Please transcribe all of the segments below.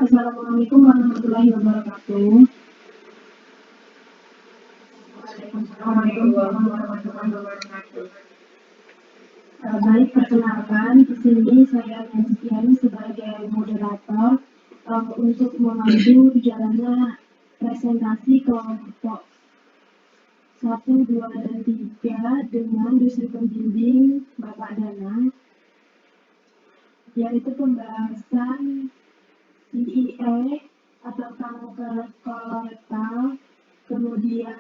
Assalamualaikum warahmatullahi wabarakatuh. Waalaikumsalam warahmatullahi wabarakatuh. Baik, perkenalkan, di sini saya Nancy sebagai moderator untuk memandu jalannya presentasi kelompok 1, 2, dan 3 dengan dosen pembimbing Bapak Danang, yaitu pembahasan CEA atau kanker kolorektal, kemudian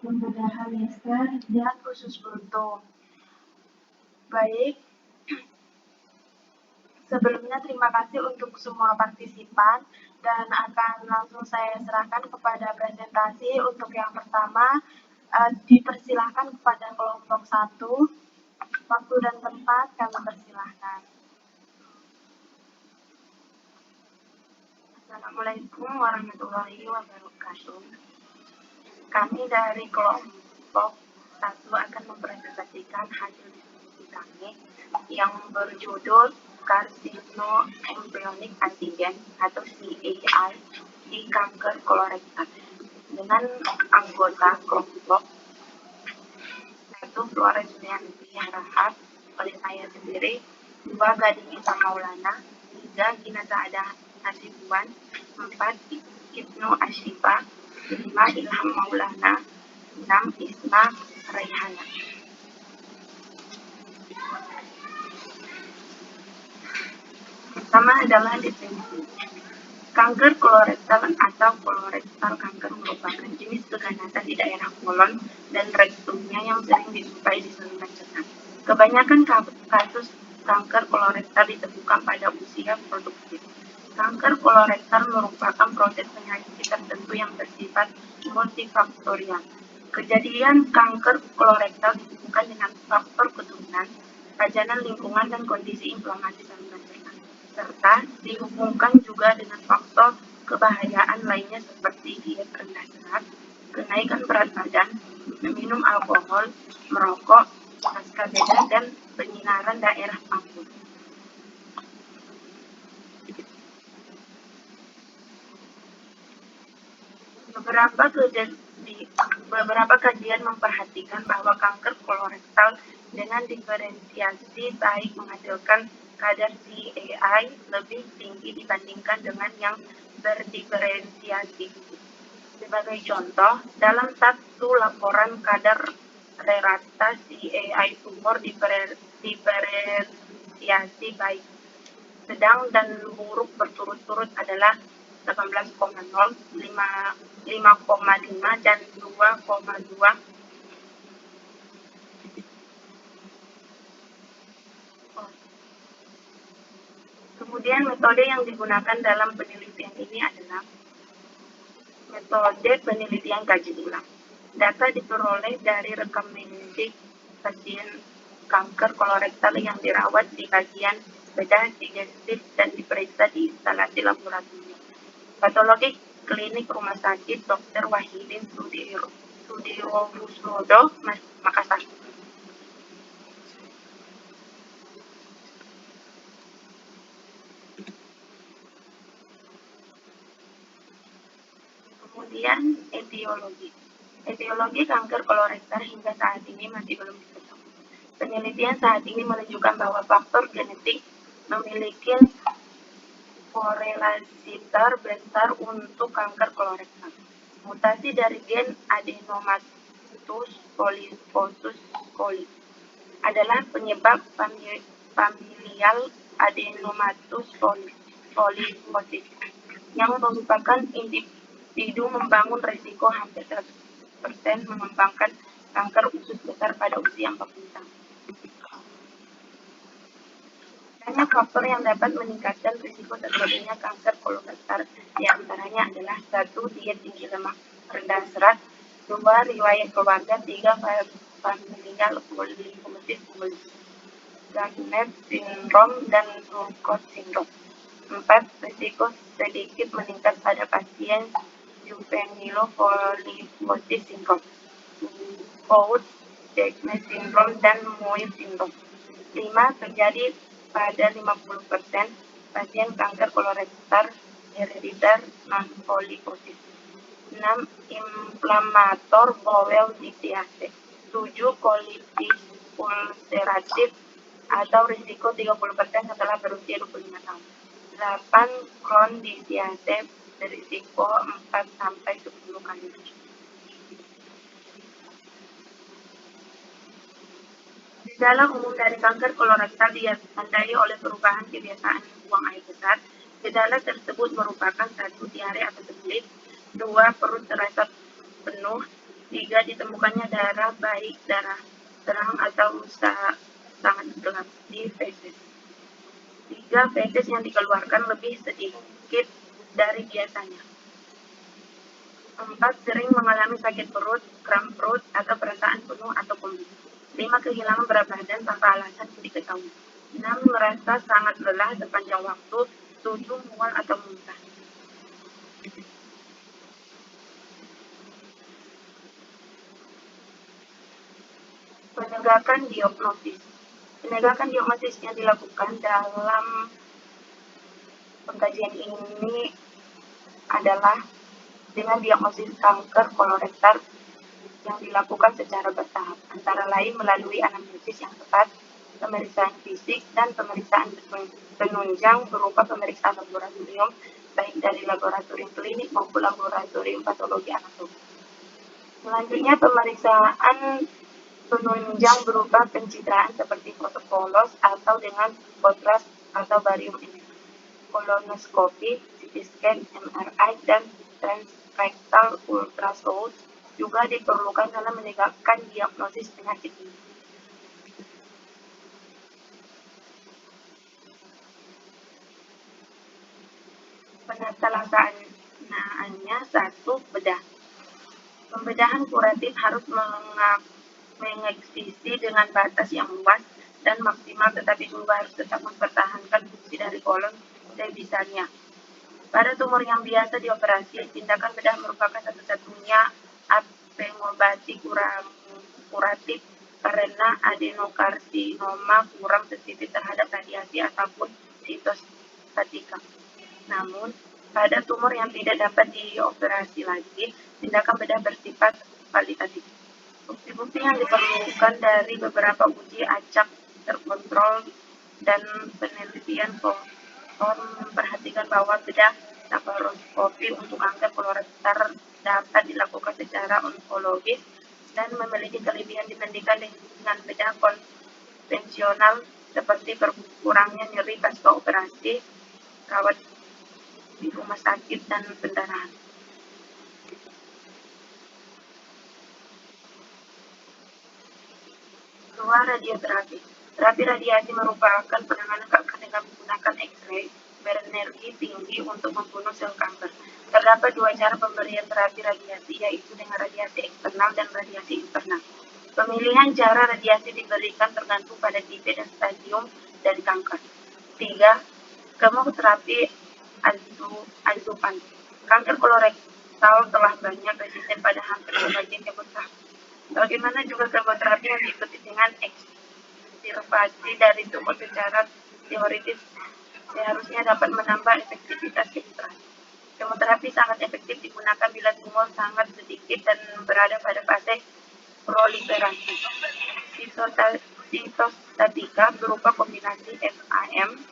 pembedahan Lester dan usus buntu. Baik, sebelumnya terima kasih untuk semua partisipan dan akan langsung saya serahkan kepada presentasi. Untuk yang pertama, dipersilahkan kepada kelompok 1. Waktu dan tempat kami persilahkan. Assalamualaikum warahmatullahi wabarakatuh. Kami dari kelompok 1 akan mempresentasikan hasil diskusi kami yang berjudul Carcinoembryonic Antigen atau CAI di kanker kolorektal dengan anggota kelompok 1 Flores Julianti Harahap oleh saya sendiri, 2 Gading Isa Maulana, 3 Gina Saadah Hasibuan, 4 Ibnu Ashifa, 5 Ilham Maulana, 6 Isma Raihana. Pertama adalah definisi. Kanker kolorektal atau kolorektal kanker merupakan jenis keganasan di daerah kolon dan rektumnya yang sering dijumpai di saluran cerna. Kebanyakan kasus kanker kolorektal ditemukan pada usia produktif. Kanker kolorektal merupakan proses penyakit tertentu yang bersifat multifaktorial. Kejadian kanker kolorektal ditemukan dengan faktor keturunan, pajanan lingkungan, dan kondisi inflamasi saluran cerna, serta dihubungkan juga dengan faktor kebahayaan lainnya seperti diet rendah serat, kenaikan berat badan, meminum alkohol, merokok, pasca beda, dan penyinaran daerah pangkul. Beberapa kajian memperhatikan bahwa kanker kolorektal dengan diferensiasi baik menghasilkan kadar CAI lebih tinggi dibandingkan dengan yang berdiferensiasi. Sebagai contoh, dalam satu laporan kadar rata CAI tumor diferensiasi baik, sedang, dan buruk berturut-turut adalah 18,0, 5,5, dan 2,2. Kemudian metode yang digunakan dalam penelitian ini adalah metode penelitian kaji ulang. Data diperoleh dari rekam medik pasien kanker kolorektal yang dirawat di bagian bedah digestif dan diperiksa di instalasi laboratorium patologi klinik rumah sakit Dr. Wahidin Sudirohusnodo, Makassar. Kemudian etiologi kanker kolorektal hingga saat ini masih belum diketahui. Penelitian saat ini menunjukkan bahwa faktor genetik memiliki korelasi terbesar untuk kanker kolorektal. Mutasi dari gen adenomatous polyposis coli adalah penyebab familial adenomatous polyposis yang merupakan individu membangun risiko hampir 100% mengembangkan kanker usus besar pada usia 40 tahun. Banyak faktor yang dapat meningkatkan risiko terjadinya kanker kolorektal, diantaranya adalah 1. Diet tinggi lemak rendah serat, 2. Riwayat keluarga, 3. Familial polyposis coli, Gardner syndrome, dan Burkott syndrome. 4. Risiko sedikit meningkat pada pasien juvenile-polyposis syndrome, Peutz-Jeghers syndrome, dan Muir syndrome. 5. Terjadi pada 50% pasien kanker kolorektal herediter non-poliposis. 6. Inflamator bowel disease. 7. Colitis ulceratif atau risiko 30% setelah berusia 25 tahun. 8. Crohn disease berisiko 4-10 kali. Gejala umum dari kanker kolorektal ditandai oleh perubahan kebiasaan buang air besar. Gejala tersebut merupakan 1. Diare atau sembelit, 2. Perut terasa penuh, 3. Ditemukannya darah, baik darah terang atau sangat gelap di feses. 3. Feses yang dikeluarkan lebih sedikit dari biasanya. 4. Sering mengalami sakit perut, kram perut, atau perasaan penuh atau kembung. 5. Kehilangan berat badan tanpa alasan diketahui. 6. Merasa sangat lelah sepanjang waktu. 7. Mual atau muntah. Penegakan diagnosis. Penegakan diagnosis yang dilakukan dalam pengkajian ini adalah dengan diagnosis kanker kolorektal yang dilakukan secara bertahap, antara lain melalui anamnesis yang tepat, pemeriksaan fisik, dan pemeriksaan penunjang berupa pemeriksaan laboratorium, baik dari laboratorium klinik maupun laboratorium patologi anatomi. Selanjutnya, pemeriksaan penunjang berupa pencitraan seperti fotokolos atau dengan kontras atau barium imaging, kolonoskopi, CT scan, MRI, dan transrektal ultrasound juga diperlukan dalam menegakkan diagnosis penyakit ini. Penatalaksanaannya 1. Bedah. Pembedahan kuratif harus mengeksisi dengan batas yang luas dan maksimal, tetapi juga harus tetap mempertahankan fungsi dari kolon sebisanya. Pada tumor yang biasa dioperasi, tindakan bedah merupakan satu-satunya pengobati kuratif karena adenokarsinoma kurang sensitif terhadap radiasi ataupun sitostatika. Namun, pada tumor yang tidak dapat dioperasi lagi, tindakan bedah bersifat kualitatif. Bukti-bukti yang diperlukan dari beberapa uji acak terkontrol dan penelitian memperhatikan bahwa bedah laparoskopi untuk kanker kolorektal dapat dilakukan secara onkologis dan memiliki kelebihan dibandingkan dengan bedah konvensional seperti berkurangnya nyeri pasca operasi, rawat di rumah sakit, dan pendarahan. Kedua, radioterapi. Terapi radiasi merupakan penanganan kanker dengan menggunakan X-ray berenergi tinggi untuk membunuh sel kanker. Terdapat 2 cara pemberian terapi radiasi, yaitu dengan radiasi eksternal dan radiasi internal. Pemilihan cara radiasi diberikan tergantung pada tipe dan stadium dari kanker. 3. Kemoterapi adjuvan. Kanker kolorektal telah banyak resisten pada hampir sebagian kemoterapi. Bagaimana juga kemoterapi yang diikuti dengan ekstirpasi dari tumor secara teoritis seharusnya dapat menambah efektivitas kemoterapi. Kemoterapi sangat efektif digunakan bila tumor sangat sedikit dan berada pada fase proliferasi. Sitostatika berupa kombinasi FAM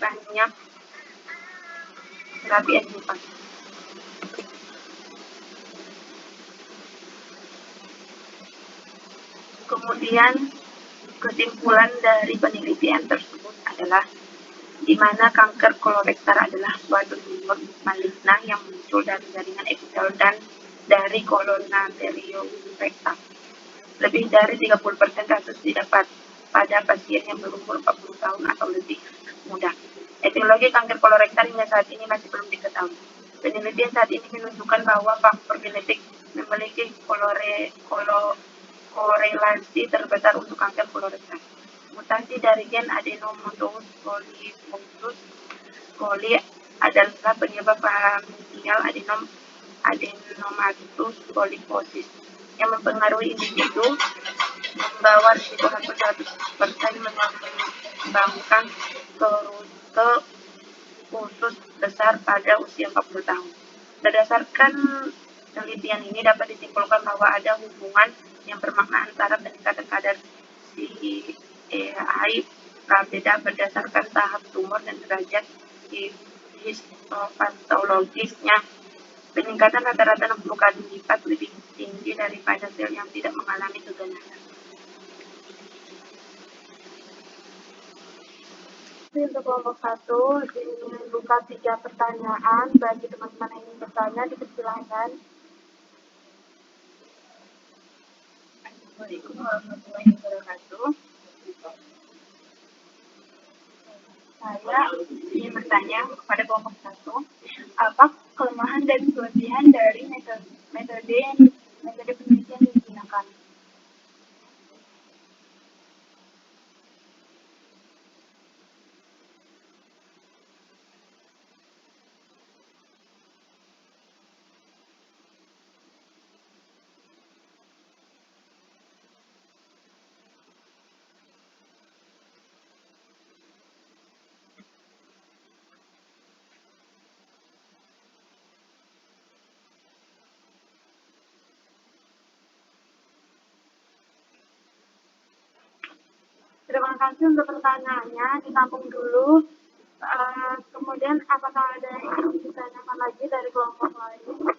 banyak terapi adjuvan. Kemudian kesimpulan dari penelitian tersebut adalah di mana kanker kolorektal adalah suatu tumor maligna yang muncul dari jaringan epitel dan dari kolonateriorektal. Lebih dari 30% kasus didapat pada pasien yang berumur 40 tahun atau lebih muda. Etiologi kanker kolorektal hingga saat ini masih belum diketahui. Penelitian saat ini menunjukkan bahwa faktor genetik memiliki korelasi terbesar untuk kanker kolorektal. Mutasi dari gen adenomatous polyposis coli adalah penyebab familial adenomatous polyposis yang mempengaruhi individu, membawa risiko hampir 100% menyumbangkan ke usus besar besar pada usia 40 tahun. Berdasarkan penelitian ini dapat disimpulkan bahwa ada hubungan yang bermakna antara peningkatan kadar CEI berbeda berdasarkan tahap tumor dan derajat histopatologisnya. Peningkatan rata-rata 60 kali lipat lebih tinggi daripada sel yang tidak mengalami keganasan. Untuk kelompok 1, dibuka 3 pertanyaan. Bagi teman-teman yang ingin bertanya, dipersilahkan. Assalamualaikum warahmatullahi wabarakatuh. Saya ingin bertanya kepada kelompok 1, apa kelemahan dan kelebihan dari metode penelitian yang digunakan? Terima kasih untuk pertanyaannya, ditampung dulu. Kemudian apakah ada yang ditanyakan lagi dari kelompok lain?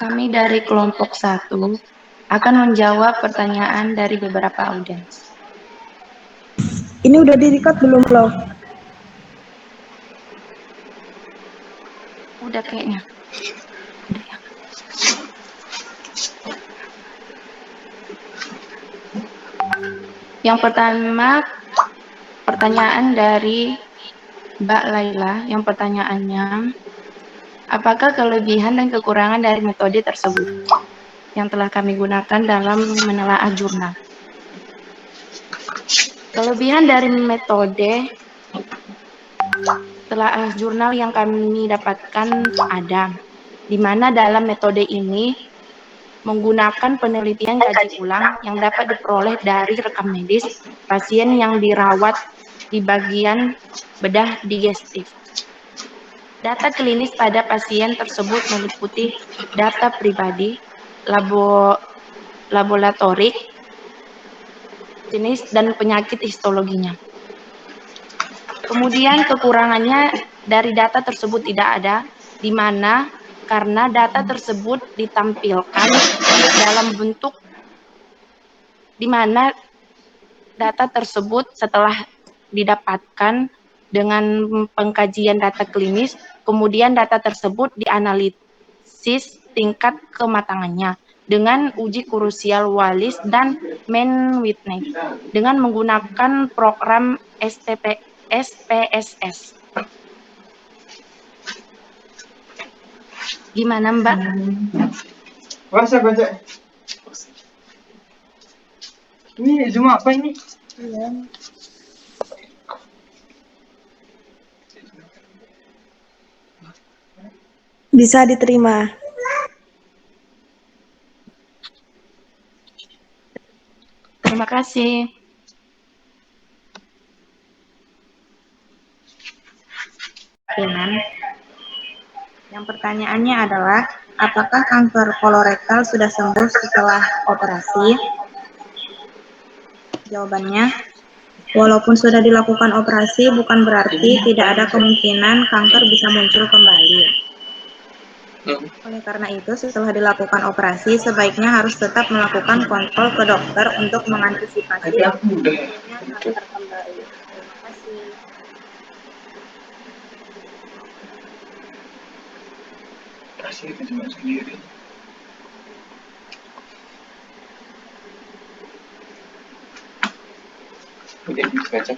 Kami dari kelompok 1 akan menjawab pertanyaan dari beberapa audiens. Ini udah di-record belum, Lo? Udah kayaknya. Udah ya. Yang pertama, pertanyaan dari Mbak Laila. Yang pertanyaannya, apakah kelebihan dan kekurangan dari metode tersebut yang telah kami gunakan dalam menelaah jurnal? Kelebihan dari metode telaah jurnal yang kami dapatkan ada, di mana dalam metode ini menggunakan penelitian kaji ulang yang dapat diperoleh dari rekam medis pasien yang dirawat di bagian bedah digestif. Data klinis pada pasien tersebut meliputi data pribadi, laboratorik, jenis dan penyakit histologinya. Kemudian kekurangannya dari data tersebut tidak ada, di mana karena data tersebut ditampilkan dalam bentuk di mana data tersebut setelah didapatkan dengan pengkajian data klinis, kemudian data tersebut dianalisis tingkat kematangannya dengan uji krusial Wallis dan Mann-Whitney dengan menggunakan program SPSS. Gimana, Mbak? Masa baca? Ini cuma apa ini? Iya. Bisa diterima. Terima kasih. Yang pertanyaannya adalah, apakah kanker kolorektal sudah sembuh setelah operasi? Jawabannya, walaupun sudah dilakukan operasi, bukan berarti tidak ada kemungkinan kanker bisa muncul kembali. Oleh karena itu, setelah dilakukan operasi, sebaiknya harus tetap melakukan kontrol ke dokter untuk mengantisipasi munculnya kanker kembali. Terima kasih. Kasih itu cuma sendiri. Udah baca.